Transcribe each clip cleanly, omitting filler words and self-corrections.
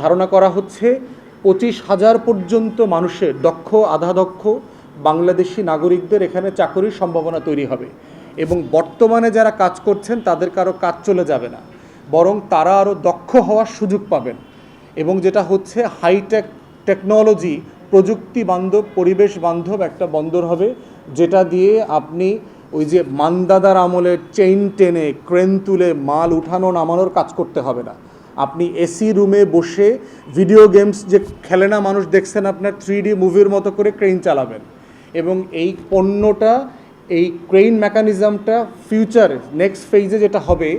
ধারণা করা হচ্ছে 25,000 পর্যন্ত মানুষের দক্ষ আধা দক্ষ বাংলাদেশি নাগরিকদের এখানে চাকরির সম্ভাবনা তৈরি হবে এবং বর্তমানে যারা কাজ করছেন তাদের কারো কাজ চলে যাবে না, বরং তারা আরও দক্ষ হওয়ার সুযোগ পাবেন। এবং যেটা হচ্ছে হাইটেক টেকনোলজি, প্রযুক্তি বান্ধব, পরিবেশ বান্ধব একটা বন্দর হবে, যেটা দিয়ে আপনি ওই যে মান্দাদার আমলের চেইন টেনে ক্রেন তুলে মাল উঠানো নামানোর কাজ করতে হবে না। আপনি এসি রুমে বসে ভিডিও গেমস যে খেলে না মানুষ, দেখছেন আপনার 3D মুভির মতো করে ক্রেন চালাবেন। এবং এই পণ্যটা, এই ক্রেন মেকানিজমটা ফিউচার নেক্সট ফেজে যেটা হবে,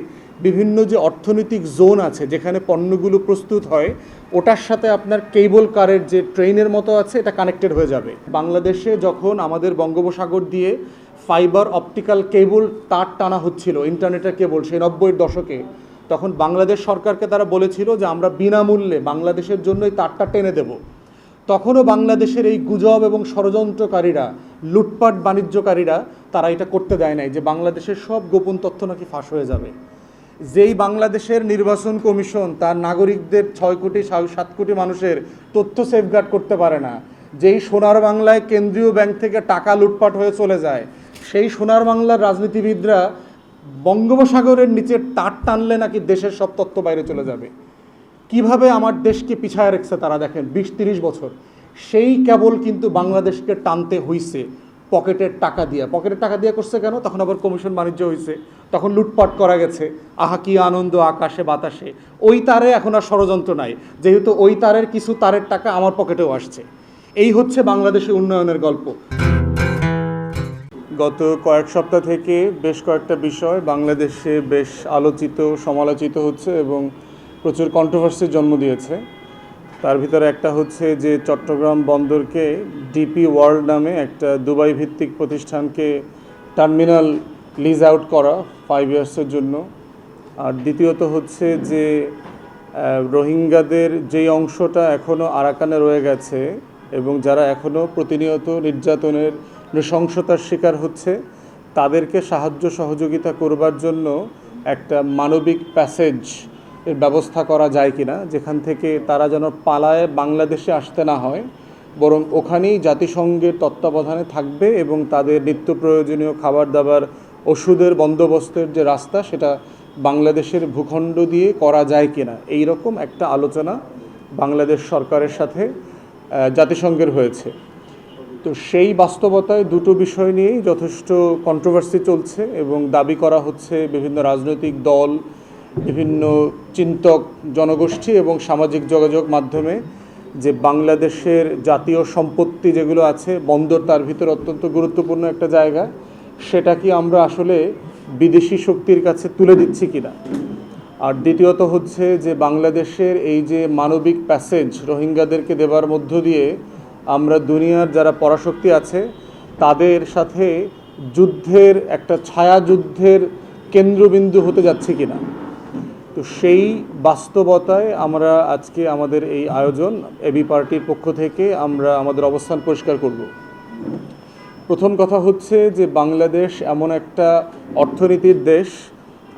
বিভিন্ন যে অর্থনৈতিক জোন আছে যেখানে পণ্যগুলো প্রস্তুত হয়, ওটার সাথে আপনার কেবল কারের যে ট্রেনের মতো আছে এটা কানেক্টেড হয়ে যাবে। বাংলাদেশে যখন আমাদের বঙ্গোপসাগর দিয়ে ফাইবার অপটিক্যাল কেবল তার টানা হচ্ছিল, ইন্টারনেটের কেবল, সেই 90-এর দশকে, তখন বাংলাদেশ সরকারকে তারা বলেছিল যে আমরা বিনামূল্যে বাংলাদেশের জন্য এই তারটা টেনে দেব। তখনও বাংলাদেশের এই গুজব এবং ষড়যন্ত্রকারীরা, লুটপাট বাণিজ্যকারীরা, তারা এটা করতে দেয় নাই যে বাংলাদেশের সব গোপন তথ্য নাকি ফাঁস হয়ে যাবে। যেই বাংলাদেশের নির্বাচন কমিশন তার নাগরিকদের 6 কোটি 7 কোটি মানুষের তথ্য সেফগার্ড করতে পারে না, যেই সোনার বাংলায় কেন্দ্রীয় ব্যাংক থেকে টাকা লুটপাট হয়ে চলে যায়, সেই সোনার বাংলার রাজনীতিবিদরা বঙ্গোপসাগরের নিচে তার টানলে নাকি দেশের সব তথ্য বাইরে চলে যাবে। কিভাবে আমার দেশকে পিছায় রেখেছে তারা, দেখেন 20-30 বছর। সেই কেবল কিন্তু বাংলাদেশকে টানতে হইছে পকেটের টাকা দিয়ে। পকেটের টাকা দিয়ে করছে কেন? তখন আবার কমিশন বাণিজ্য হয়েছে, তখন লুটপাট করা গেছে, আহা কি আনন্দ আকাশে বাতাসে। ওই তারে এখন আর ষড়যন্ত্র নাই, যেহেতু ওই তারের কিছু তারের টাকা আমার পকেটেও আসছে। এই হচ্ছে বাংলাদেশের উন্নয়নের গল্প। গত কয়েক সপ্তাহ থেকে বেশ কয়েকটা বিষয় বাংলাদেশে বেশ আলোচিত সমালোচিত হচ্ছে এবং প্রচুর কন্ট্রোভার্সির জন্ম দিয়েছে। তার ভিতরে একটা হচ্ছে যে চট্টগ্রাম বন্দরকে ডিপি ওয়ার্ল্ড নামে একটা দুবাই ভিত্তিক প্রতিষ্ঠানকে টার্মিনাল লিজ আউট করা 5 ইয়ার্সের জন্য। আর দ্বিতীয়ত হচ্ছে যে রোহিঙ্গাদের যেই অংশটা এখনও আরাকানে রয়ে গেছে এবং যারা এখনও প্রতিনিয়ত নির্যাতনের নৃশংসতার শিকার হচ্ছে, তাদেরকে সাহায্য সহযোগিতা করবার জন্য একটা মানবিক প্যাসেজ এর ব্যবস্থা করা যায় কিনা, যেখান থেকে তারা যেন পালায় বাংলাদেশে আসতে না হয়, বরং ওখানেই জাতিসংঘের তত্ত্বাবধানে থাকবে এবং তাদের নিত্য প্রয়োজনীয় খাবার দাবার, ওষুধের বন্দোবস্তের যে রাস্তা, সেটা বাংলাদেশের ভূখণ্ড দিয়ে করা যায় কিনা, এই রকম একটা আলোচনা বাংলাদেশ সরকারের সাথে জাতিসংঘের হয়েছে। তো সেই বাস্তবতায় দুটো বিষয় নিয়েই যথেষ্ট কন্ট্রোভার্সি চলছে এবং দাবি করা হচ্ছে বিভিন্ন রাজনৈতিক দল, বিভিন্ন চিন্তক জনগোষ্ঠী এবং সামাজিক যোগাযোগ মাধ্যমে যে বাংলাদেশের জাতীয় সম্পত্তি যেগুলো আছে, বন্দর তার ভিতরে অত্যন্ত গুরুত্বপূর্ণ একটা জায়গা, সেটা কি আমরা আসলে বিদেশি শক্তির কাছে তুলে দিচ্ছি কিনা। আর দ্বিতীয়ত হচ্ছে যে বাংলাদেশের এই যে মানবিক প্যাসেজ রোহিঙ্গাদেরকে দেবার মধ্য দিয়ে আমরা দুনিয়ার যারা পরাশক্তি আছে তাদের সাথে যুদ্ধের একটা ছায়া যুদ্ধের কেন্দ্রবিন্দু হতে যাচ্ছে কিনা। তো সেই বাস্তবতায় আমরা আজকে আমাদের এই আয়োজন এবি পার্টির পক্ষ থেকে আমরা আমাদের অবস্থান পরিষ্কার করব। প্রথম কথা হচ্ছে যে বাংলাদেশ এমন একটা অর্থনীতির দেশ,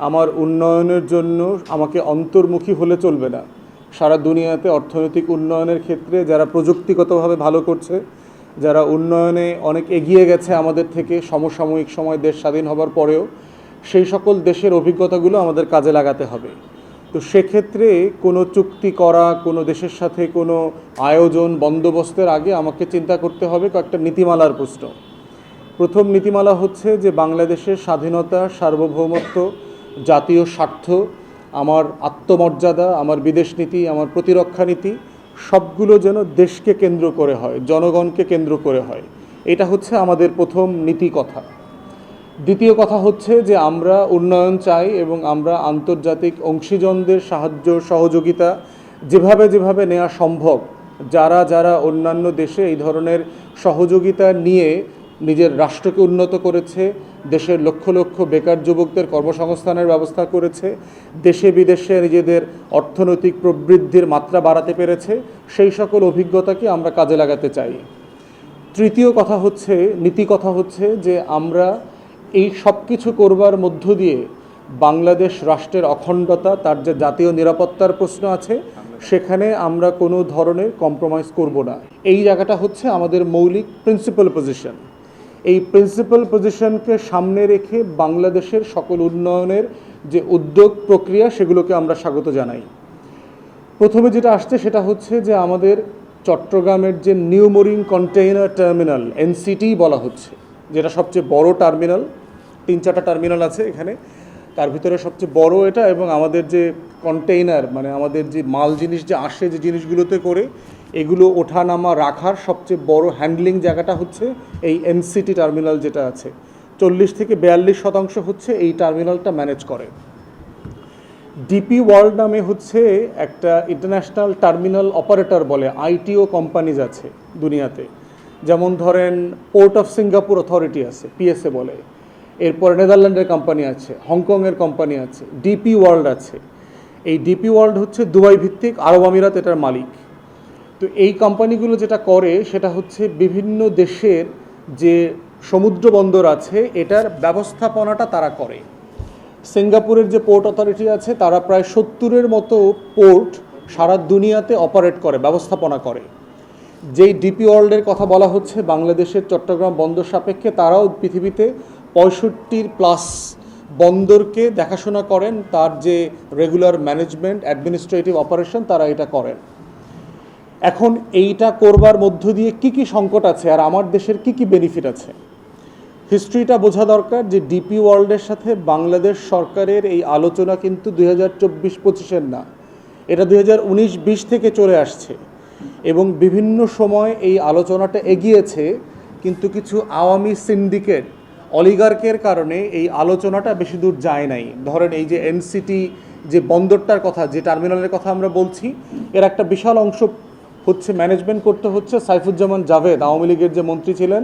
আমার উন্নয়নের জন্য আমাকে অন্তর্মুখী হলে চলবে না। সারা দুনিয়াতে অর্থনৈতিক উন্নয়নের ক্ষেত্রে যারা প্রযুক্তিগতভাবে ভালো করছে, যারা উন্নয়নে অনেক এগিয়ে গেছে আমাদের থেকে সমসাময়িক সময় দেশ স্বাধীন হবার পরেও, সেই সকল দেশের অভিজ্ঞতাগুলো আমাদের কাজে লাগাতে হবে। তো সেক্ষেত্রে কোনো চুক্তি করা, কোনো দেশের সাথে কোনো আয়োজন বন্দোবস্তের আগে আমাকে চিন্তা করতে হবে কয়েকটা নীতিমালার প্রশ্ন। প্রথম নীতিমালা হচ্ছে যে বাংলাদেশের স্বাধীনতা, সার্বভৌমত্ব, জাতীয় স্বার্থ, আমার আত্মমর্যাদা, আমার বিদেশ নীতি, আমার প্রতিরক্ষা নীতি, সবগুলো যেন দেশকে কেন্দ্র করে হয়, জনগণকে কেন্দ্র করে হয়। এটা হচ্ছে আমাদের প্রথম নীতি কথা। দ্বিতীয় কথা হচ্ছে যে আমরা উন্নয়ন চাই এবং আমরা আন্তর্জাতিক অংশীজনদের সাহায্য সহযোগিতা যেভাবে যেভাবে নেওয়া সম্ভব, যারা যারা অন্যান্য দেশে এই ধরনের সহযোগিতা নিয়ে নিজের রাষ্ট্রকে উন্নত করেছে, দেশের লক্ষ লক্ষ বেকার যুবকদের কর্মসংস্থানের ব্যবস্থা করেছে, দেশে বিদেশে নিজেদের অর্থনৈতিক প্রবৃদ্ধির মাত্রা বাড়াতে পেরেছে, সেই সকল অভিজ্ঞতাকে আমরা কাজে লাগাতে চাই। তৃতীয় কথা হচ্ছে, নীতি কথা হচ্ছে যে আমরা এই সব কিছু করবার মধ্য দিয়ে বাংলাদেশ রাষ্ট্রের অখণ্ডতা, তার যে জাতীয় নিরাপত্তার প্রশ্ন আছে, সেখানে আমরা কোনো ধরনের কম্প্রোমাইজ করব না। এই জায়গাটা হচ্ছে আমাদের মৌলিক প্রিন্সিপাল পজিশন। এই প্রিন্সিপাল পজিশনকে সামনে রেখে বাংলাদেশের সকল উন্নয়নের যে উদ্যোগ প্রক্রিয়া সেগুলোকে আমরা স্বাগত জানাই। প্রথমে যেটা আসছে সেটা হচ্ছে যে আমাদের চট্টগ্রামের যে new marine container terminal NCT বলা হচ্ছে, যেটা সবচেয়ে বড় টার্মিনাল, 3-4টা টার্মিনাল আছে এখানে, তার ভিতরে সবচেয়ে বড় এটা, এবং আমাদের যে কন্টেইনার মানে আমাদের যে মাল জিনিস যে আসে যে জিনিসগুলোতে করে এগুলো ওঠা নামা রাখার সবচেয়ে বড় হ্যান্ডলিং জায়গাটা হচ্ছে এই এনসিটি টার্মিনাল যেটা আছে। 40-42% হচ্ছে এই টার্মিনালটা ম্যানেজ করে। ডিপি ওয়ার্ল্ড নামে হচ্ছে একটা ইন্টারন্যাশনাল টার্মিনাল অপারেটর বলে, আইটিও কোম্পানিজ আছে দুনিয়াতে, যেমন ধরেন পোর্ট অফ সিঙ্গাপুর অথরিটি আছে, পিএসএ বলে, এরপর নেদারল্যান্ডের কোম্পানি আছে, হংকংয়ের কোম্পানি আছে, ডিপি ওয়ার্ল্ড আছে। এই ডিপি ওয়ার্ল্ড হচ্ছে দুবাই ভিত্তিক, আরব আমিরাত এটার মালিক। তো এই কোম্পানিগুলো যেটা করে সেটা হচ্ছে বিভিন্ন দেশের যে সমুদ্র বন্দর আছে এটার ব্যবস্থাপনাটা তারা করে। সিঙ্গাপুরের যে পোর্ট অথরিটি আছে তারা প্রায় 70-এর মতো পোর্ট সারা দুনিয়াতে অপারেট করে, ব্যবস্থাপনা করে। যেই ডিপি ওয়ার্ল্ডের কথা বলা হচ্ছে বাংলাদেশের চট্টগ্রাম বন্দর সাপেক্ষে, তারাও পৃথিবীতে 65+ বন্দরকে দেখাশোনা করেন, তার যে রেগুলার ম্যানেজমেন্ট অ্যাডমিনিস্ট্রেটিভ অপারেশন তারা এটা করেন। এখন এইটা করবার মধ্য দিয়ে কি কি সংকট আছে আর আমার দেশের কি কি বেনিফিট আছে, হিস্ট্রিটা বোঝা দরকার। যে ডিপি ওয়ার্ল্ডের সাথে বাংলাদেশ সরকারের এই আলোচনা কিন্তু 2024-25-এর না, এটা 2019-20 থেকে চলে আসছে, এবং বিভিন্ন সময় এই আলোচনাটা এগিয়েছে, কিন্তু কিছু আওয়ামী সিন্ডিকেট অলিগার্কের কারণে এই আলোচনাটা বেশি দূর যায় নাই। ধরেন এই যে এনসিটি যে বন্দরটার কথা, যে টার্মিনালের কথা আমরা বলছি, এর একটা বিশাল অংশ হচ্ছে ম্যানেজমেন্ট করতে হচ্ছে সাইফুজ্জামান জাভেদ, আওয়ামী লীগের যে মন্ত্রী ছিলেন,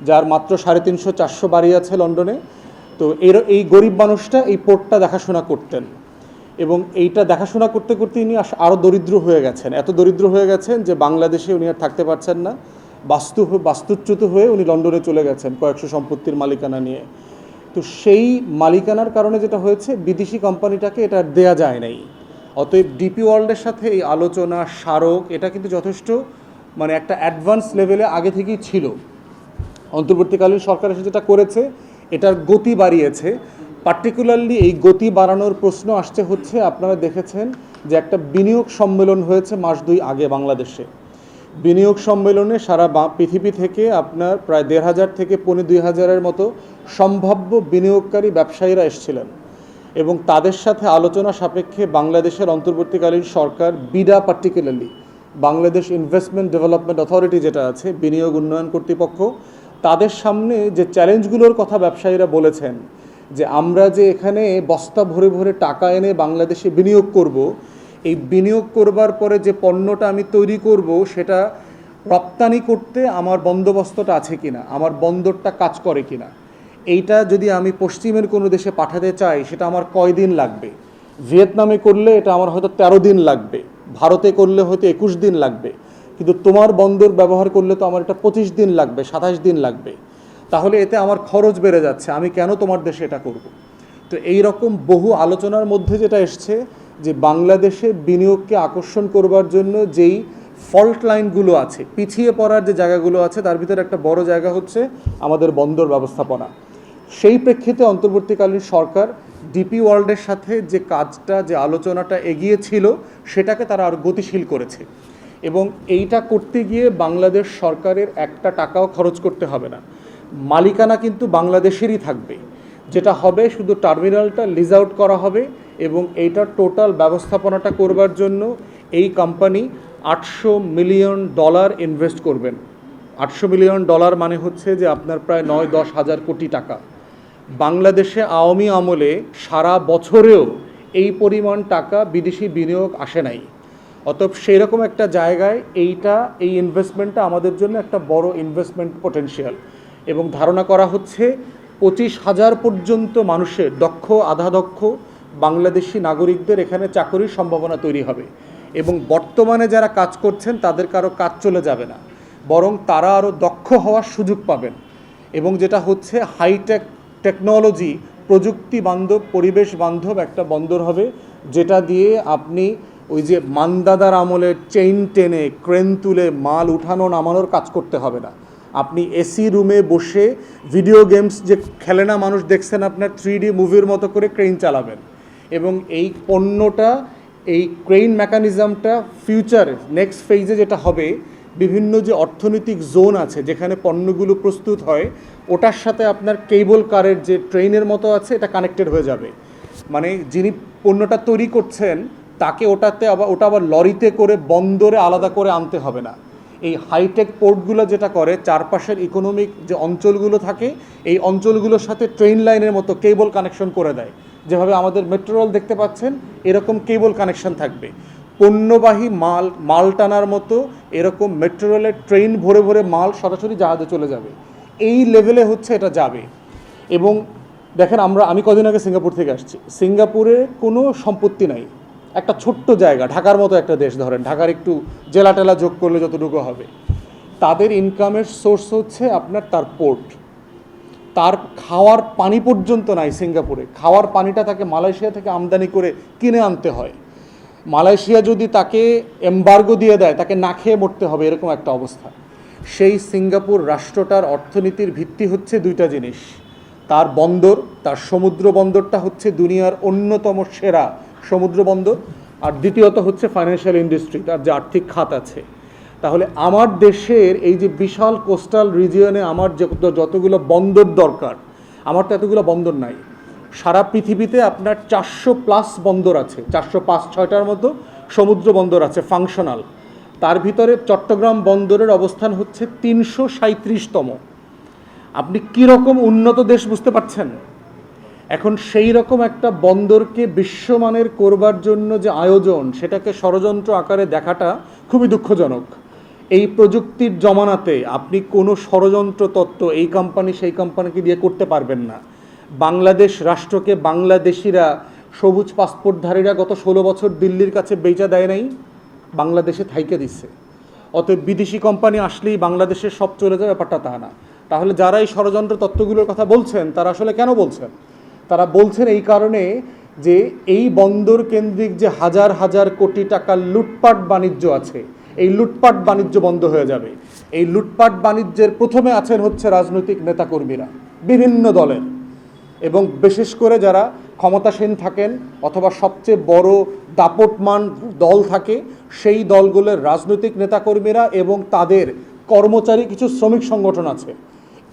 যার মাত্র 350-400 বাড়ি আছে লন্ডনে। তো এই গরিব মানুষটা এই পোর্টটা দেখাশোনা করতেন, এবং এইটা দেখাশোনা করতে করতে উনি আরও দরিদ্র হয়ে গেছেন, এত দরিদ্র হয়ে গেছেন যে বাংলাদেশে উনি আর থাকতে পারছেন না, বাস্তুচ্যুত হয়ে উনি লন্ডনে চলে গেছেন কয়েকশো সম্পত্তির মালিকানা নিয়ে। তো সেই মালিকানার কারণে যেটা হয়েছে, বিদেশি কোম্পানিটাকে এটা দেয়া যায় নাই। অতএব ডিপি ওয়ার্ল্ডের সাথে এই আলোচনা স্মারক এটা কিন্তু যথেষ্ট মানে একটা অ্যাডভান্স লেভেলে আগে থেকেই ছিল। অন্তর্বর্তীকালীন সরকার এসে যেটা করেছে এটার গতি বাড়িয়েছে। পার্টিকুলারলি এই গতি বাড়ানোর প্রশ্ন আসছে হচ্ছে, আপনারা দেখেছেন যে একটা বিনিয়োগ সম্মেলন হয়েছে মাস 2 আগে বাংলাদেশে। বিনিয়োগ সম্মেলনে সারা পৃথিবী থেকে আপনার প্রায় 1,500 থেকে 2,500-এর মতো সম্ভাব্য বিনিয়োগকারী ব্যবসায়ীরা এসেছিলেন, এবং তাদের সাথে আলোচনা সাপেক্ষে বাংলাদেশের অন্তর্বর্তীকালীন সরকার BIDA, particularly Bangladesh investment development authority যেটা আছে, বিনিয়োগ উন্নয়ন কর্তৃপক্ষ, তাদের সামনে যে চ্যালেঞ্জগুলোর কথা ব্যবসায়ীরা বলেছেন, যে আমরা যে এখানে বস্তা ভরে ভরে টাকা এনে বাংলাদেশে বিনিয়োগ করব, এই বিনিয়োগ করবার পরে যে পণ্যটা আমি তৈরি করব সেটা রপ্তানি করতে আমার বন্দোবস্তটা আছে কিনা, আমার বন্দরটা কাজ করে কিনা, এইটা যদি আমি পশ্চিমের কোনো দেশে পাঠাতে চাই সেটা আমার কয়দিন লাগবে, ভিয়েতনামে করলে এটা আমার হয়তো 13 দিন লাগবে, ভারতে করলে হয়তো 21 দিন লাগবে, কিন্তু তোমার বন্দর ব্যবহার করলে তো আমার এটা 25 দিন লাগবে, 27 দিন লাগবে, তাহলে এতে আমার খরচ বেড়ে যাচ্ছে, আমি কেন তোমার দেশে এটা করব। তো এই রকম বহু আলোচনার মধ্যে যেটা এসছে যে বাংলাদেশে বিনিয়োগকে আকর্ষণ করবার জন্য যেই ফল্ট লাইনগুলো আছে, পিছিয়ে পড়ার যে জায়গাগুলো আছে, তার ভিতরে একটা বড় জায়গা হচ্ছে আমাদের বন্দর ব্যবস্থাপনা। সেই প্রেক্ষিতে অন্তর্বর্তীকালীন সরকার ডিপি ওয়ার্ল্ডের সাথে যে কাজটা, যে আলোচনাটা এগিয়েছিল সেটাকে তারা আরও গতিশীল করেছে, এবং এইটা করতে গিয়ে বাংলাদেশ সরকারের একটা টাকাও খরচ করতে হবে না। মালিকানা কিন্তু বাংলাদেশেরই থাকবে, যেটা হবে শুধু টার্মিনালটা লিজ আউট করা হবে, এবং এইটার টোটাল ব্যবস্থাপনাটা করবার জন্য এই কোম্পানি $800 মিলিয়ন ইনভেস্ট করবেন। $800 মিলিয়ন মানে হচ্ছে যে আপনার প্রায় 9-10 হাজার কোটি টাকা। বাংলাদেশে আওয়ামী আমলে সারা বছরেও এই পরিমাণ টাকা বিদেশি বিনিয়োগ আসে নাই। অতএব সেই রকম একটা জায়গায় এই ইনভেস্টমেন্টটা আমাদের জন্য একটা বড় ইনভেস্টমেন্ট পটেনশিয়াল, এবং ধারণা করা হচ্ছে 25,000 পর্যন্ত মানুষের দক্ষ আধা দক্ষ বাংলাদেশি নাগরিকদের এখানে চাকরির সম্ভাবনা তৈরি হবে, এবং বর্তমানে যারা কাজ করছেন তাদের কারো কাজ চলে যাবে না, বরং তারা আরও দক্ষ হওয়ার সুযোগ পাবেন। এবং যেটা হচ্ছে হাইটেক টেকনোলজি, প্রযুক্তি বান্ধব, পরিবেশ বান্ধব একটা বন্দর হবে, যেটা দিয়ে আপনি ওই যে মান্দাদার আমলে চেইন টেনে ক্রেন তুলে মাল উঠানো নামানোর কাজ করতে হবে না। আপনি এসি রুমে বসে ভিডিও গেমস যে খেলে না মানুষ দেখছেন, আপনার 3D মুভির মতো করে ক্রেন চালাবেন। এবং এই পণ্যটা, এই ক্রেন মেকানিজমটা ফিউচার নেক্সট ফেজে যেটা হবে, বিভিন্ন যে অর্থনৈতিক জোন আছে যেখানে পণ্যগুলো প্রস্তুত হয়, ওটার সাথে আপনার কেবল কারের যে ট্রেনের মতো আছে এটা কানেক্টেড হয়ে যাবে। মানে যিনি পণ্যটা তৈরি করছেন তাকে ওটা আবার লরিতে করে বন্দরে আলাদা করে আনতে হবে না। এই হাইটেক পোর্টগুলো যেটা করে, চারপাশের ইকোনমিক যে অঞ্চলগুলো থাকে এই অঞ্চলগুলোর সাথে ট্রেন লাইনের মতো কেবল কানেকশন করে দেয়। যেভাবে আমাদের মেট্রো রেল দেখতে পাচ্ছেন, এরকম কেবল কানেকশন থাকবে। পণ্যবাহী মাল টানার মতো এরকম মেট্রো রেলের ট্রেন ভরে ভরে মাল সরাসরি জাহাজে চলে যাবে। এই লেভেলে হচ্ছে এটা যাবে। এবং দেখেন, আমি কদিন আগে সিঙ্গাপুর থেকে আসছি। সিঙ্গাপুরে কোনো সম্পত্তি নাই, একটা ছোট্ট জায়গা, ঢাকার মতো একটা দেশ ধরেন, ঢাকার একটু জেলা টেলা যোগ করলে যতটুকু হবে। তাদের ইনকামের সোর্স হচ্ছে আপনার তার পোর্ট। তার খাওয়ার পানি পর্যন্ত নাই সিঙ্গাপুরে। খাওয়ার পানিটা তাকে মালয়েশিয়া থেকে আমদানি করে কিনে আনতে হয়। মালয়েশিয়া যদি তাকে এমবার্গো দিয়ে দেয়, তাকে না খেয়ে মরতে হবে, এরকম একটা অবস্থা। সেই সিঙ্গাপুর রাষ্ট্রটার অর্থনীতির ভিত্তি হচ্ছে দুইটা জিনিস, তার বন্দর, তার সমুদ্র বন্দরটা হচ্ছে দুনিয়ার অন্যতম সেরা সমুদ্র বন্দর, আর দ্বিতীয়ত হচ্ছে ফাইন্যান্সিয়াল ইন্ডাস্ট্রি, তার যে আর্থিক খাত আছে। তাহলে আমার দেশের এই যে বিশাল কোস্টাল রিজিয়নে আমার যতগুলো বন্দর দরকার, আমার তো এতগুলো বন্দর নাই। সারা পৃথিবীতে আপনার 400+ বন্দর আছে, 405-6টার মতো সমুদ্র বন্দর আছে ফাংশনাল। তার ভিতরে চট্টগ্রাম বন্দরের অবস্থান হচ্ছে 337তম। আপনি কীরকম উন্নত দেশ বুঝতে পারছেন? এখন সেই রকম একটা বন্দরকে বিশ্বমানের করবার জন্য যে আয়োজন, সেটাকে ষড়যন্ত্র আকারে দেখাটা খুবই দুঃখজনক। এই প্রযুক্তির জমানাতে আপনি কোনো ষড়যন্ত্র তত্ত্ব এই কোম্পানি সেই কোম্পানিকে দিয়ে করতে পারবেন না। বাংলাদেশ রাষ্ট্রকে বাংলাদেশিরা, সবুজ পাসপোর্টধারীরা গত 16 বছর দিল্লির কাছে বেচা দেয় নাই, বাংলাদেশে থাইকে দিচ্ছে। অতএব বিদেশি কোম্পানি আসলেই বাংলাদেশের সব চলে যাবে, ব্যাপারটা তা না। তাহলে যারা এই ষড়যন্ত্র তত্ত্বগুলোর কথা বলছেন, তারা আসলে কেন বলছেন? তারা বলছেন এই কারণে যে এই বন্দর কেন্দ্রিক যে হাজার হাজার কোটি টাকার লুটপাট বাণিজ্য আছে, এই লুটপাট বাণিজ্য বন্ধ হয়ে যাবে। এই লুটপাট বাণিজ্যের প্রথমে আছেন হচ্ছে রাজনৈতিক নেতাকর্মীরা বিভিন্ন দলের, এবং বিশেষ করে যারা ক্ষমতাসীন থাকেন অথবা সবচেয়ে বড় দাপটমান দল থাকে, সেই দলগুলোর রাজনৈতিক নেতাকর্মীরা এবং তাদের কর্মচারী কিছু শ্রমিক সংগঠন আছে।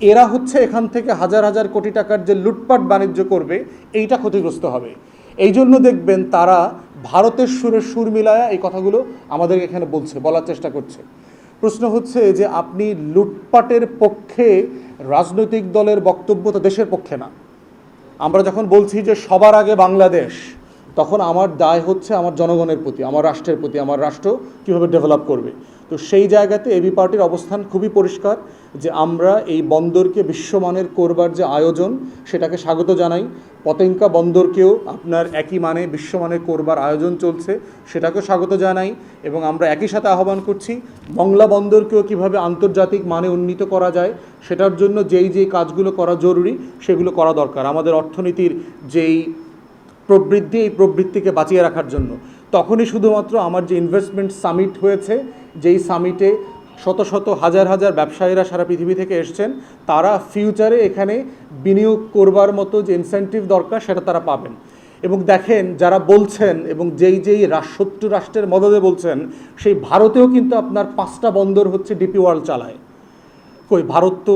এরা হচ্ছে এখান থেকে হাজার হাজার কোটি টাকার যে লুটপাট বাণিজ্য করবে, এইটা ক্ষতিগ্রস্ত হবে। এই জন্য দেখবেন তারা ভারতের সুরে সুর মিলায়া এই কথাগুলো আমাদের এখানে বলার চেষ্টা করছে। প্রশ্ন হচ্ছে যে আপনি লুটপাটের পক্ষে রাজনৈতিক দলের বক্তব্য তো দেশের পক্ষে না। আমরা যখন বলছি যে সবার আগে বাংলাদেশ, তখন আমার দায় হচ্ছে আমার জনগণের প্রতি, আমার রাষ্ট্রের প্রতি, আমার রাষ্ট্র কীভাবে ডেভেলপ করবে। তো সেই জায়গাতে এবি পার্টির অবস্থান খুবই পরিষ্কার যে আমরা এই বন্দরকে বিশ্বমানের করবার যে আয়োজন, সেটাকে স্বাগত জানাই। পতেঙ্কা বন্দরকেও আপনার একই মানে বিশ্বমানের করবার আয়োজন চলছে, সেটাকেও স্বাগত জানাই। এবং আমরা একই সাথে আহ্বান করছি মংলা বন্দরকেও কীভাবে আন্তর্জাতিক মানে উন্নীত করা যায়, সেটার জন্য যেই কাজগুলো করা জরুরি সেগুলো করা দরকার আমাদের অর্থনীতির যেই প্রবৃদ্ধি, এই প্রবৃত্তিকে বাঁচিয়ে রাখার জন্য। তখনই শুধুমাত্র আমার যে ইনভেস্টমেন্ট সামিট হয়েছে, যেই সামিটে শত শত হাজার হাজার ব্যবসায়ীরা সারা পৃথিবী থেকে এসছেন, তারা ফিউচারে এখানে বিনিয়োগ করবার মতো যে ইনসেন্টিভ দরকার সেটা তারা পাবেন। এবং দেখেন, যারা বলছেন এবং যেই 70 রাষ্ট্রের মদদে বলছেন, সেই ভারতেও কিন্তু আপনার 5টা বন্দর হচ্ছে ডিপি ওয়ার্ল্ড চালায়। কই, ভারত তো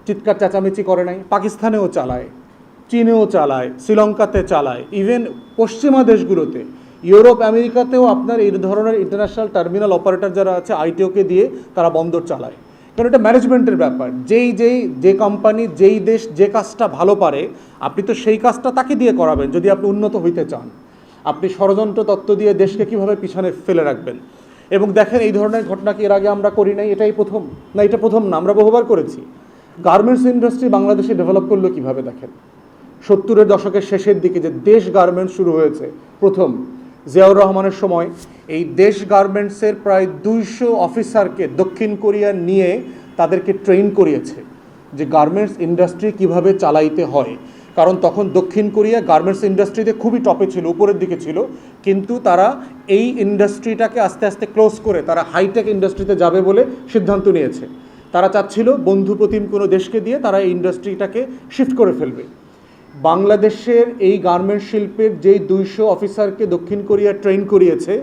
চিৎকার চেঁচামেচি করে নাই? পাকিস্তানেও চালায়, চীনেও চালায়, শ্রীলঙ্কাতে চালায়, ইভেন পশ্চিমা দেশগুলোতে, ইউরোপ আমেরিকাতেও আপনার এই ধরনের ইন্টারন্যাশনাল টার্মিনাল অপারেটর যারা আছে আইটিওকে দিয়ে তারা বন্দর চালায়। কারণ এটা ম্যানেজমেন্টের ব্যাপার। যে কোম্পানি, যেই দেশ যে কাজটা ভালো পারে, আপনি তো সেই কাজটা তাকে দিয়ে করাবেন যদি আপনি উন্নত হইতে চান। আপনি ষড়যন্ত্র তত্ত্ব দিয়ে দেশকে কীভাবে পিছনে ফেলে রাখবেন? এবং দেখেন, এই ধরনের ঘটনা কি এর আগে আমরা করি নাই? এটাই প্রথম না? এটা প্রথম না, আমরা বহুবার করেছি। গার্মেন্টস ইন্ডাস্ট্রি বাংলাদেশে ডেভেলপ করলো কীভাবে দেখেন। 70-এর দশকের শেষের দিকে যে দেশ গার্মেন্টস শুরু হয়েছে প্রথম জিয়াউর রহমানের সময়, এই দেশ গার্মেন্টসের প্রায় 200 অফিসারকে দক্ষিণ কোরিয়া নিয়ে তাদেরকে ট্রেন করিয়েছে যে গার্মেন্টস ইন্ডাস্ট্রি কিভাবে চালাইতে হয়। কারণ তখন দক্ষিণ কোরিয়া গার্মেন্টস ইন্ডাস্ট্রিতে খুবই টপে ছিল, উপরের দিকে ছিল, কিন্তু তারা এই ইন্ডাস্ট্রিটাকে আস্তে আস্তে ক্লোজ করে তারা হাইটেক ইন্ডাস্ট্রিতে যাবে বলে সিদ্ধান্ত নিয়েছে। তারা চাচ্ছিল বন্ধু প্রতিম কোনো দেশকে দিয়ে তারা এই ইন্ডাস্ট্রিটাকে শিফট করে ফেলবে। বাংলাদেশের এই গার্মেন্টস শিল্পের যেই 200 অফিসারকে দক্ষিণ কোরিয়া ট্রেন করিয়েছে,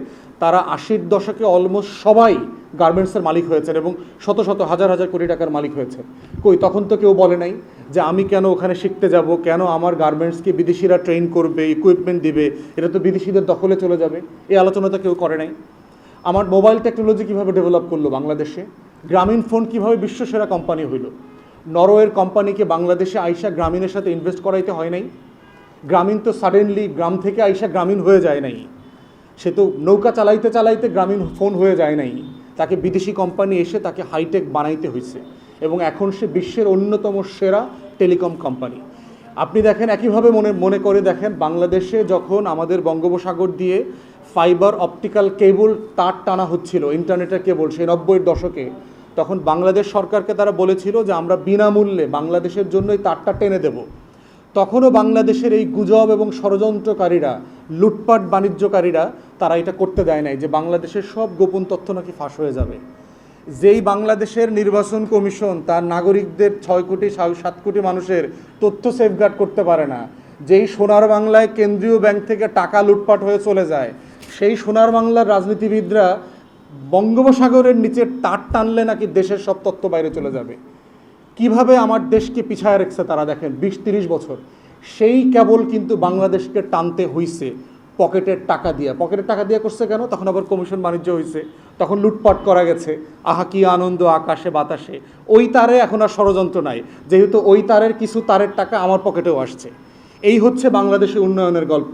তারা 80-র দশকে অলমোস্ট সবাই গার্মেন্টসের মালিক হয়েছেন এবং শত শত হাজার হাজার কোটি টাকার মালিক হয়েছে। কই তখন তো কেউ বলে নাই যে আমি কেন ওখানে শিখতে যাব, কেন আমার গার্মেন্টসকে বিদেশিরা ট্রেন করবে, ইকুইপমেন্ট দিবে, এটা তো বিদেশিদের দখলে চলে যাবে। এই আলোচনা তো কেউ করে নাই। আমার মোবাইল টেকনোলজি কীভাবে ডেভেলপ করলো বাংলাদেশে, গ্রামীণ ফোন কীভাবে বিশ্বসেরা কোম্পানি হইল, নরওয়ের কোম্পানিকে বাংলাদেশে আইসা গ্রামীণের সাথে ইনভেস্ট করাইতে হয় নাই। গ্রামীণ তো সাডেনলি গ্রাম থেকে আইসা গ্রামীণ হয়ে যায় নাই, সে তো নৌকা চালাইতে চালাইতে গ্রামীণ ফোন হয়ে যায় নাই, তাকে বিদেশি কোম্পানি এসে তাকে হাইটেক বানাইতে হয়েছে এবং এখন সে বিশ্বের অন্যতম সেরা টেলিকম কোম্পানি। আপনি দেখেন একইভাবে মনে করে দেখেন, বাংলাদেশে যখন আমাদের বঙ্গোপসাগর দিয়ে ফাইবার অপটিক্যাল কেবল তার টানা হচ্ছিল, ইন্টারনেটের কেবল, সেই 90-এর দশকে, তখন বাংলাদেশ সরকারকে তারা বলেছিল যে আমরা বিনামূল্যে বাংলাদেশের জন্য এই তারটা টেনে দেব। তখনও বাংলাদেশের এই গুজব এবং ষড়যন্ত্রকারীরা, লুটপাট বাণিজ্যকারীরা তারা এটা করতে দেয় নাই যে বাংলাদেশের সব গোপন তথ্য নাকি ফাঁস হয়ে যাবে। যেই বাংলাদেশের নির্বাচন কমিশন তার নাগরিকদের 6 কোটি 7 কোটি মানুষের তথ্য সেফগার্ড করতে পারে না, যেই সোনার বাংলায় কেন্দ্রীয় ব্যাংক থেকে টাকা লুটপাট হয়ে চলে যায়, সেই সোনার বাংলার রাজনীতিবিদরা বঙ্গোপসাগরের নিচে তার টানলে নাকি দেশের সব তথ্য বাইরে চলে যাবে। কিভাবে আমার দেশকে পিছায় রেখেছে তারা দেখেন 20-30 বছর। সেই কেবল কিন্তু বাংলাদেশকে টানতে হইছে পকেটের টাকা দিয়ে করছে কেন? তখন আবার কমিশন বাণিজ্য হয়েছে, তখন লুটপাট করা গেছে, আহা কি আনন্দ আকাশে বাতাসে। ওই তারে এখন আর ষড়যন্ত্র নাই, যেহেতু ওই তারের কিছু তারের টাকা আমার পকেটেও আসছে। এই হচ্ছে বাংলাদেশের উন্নয়নের গল্প।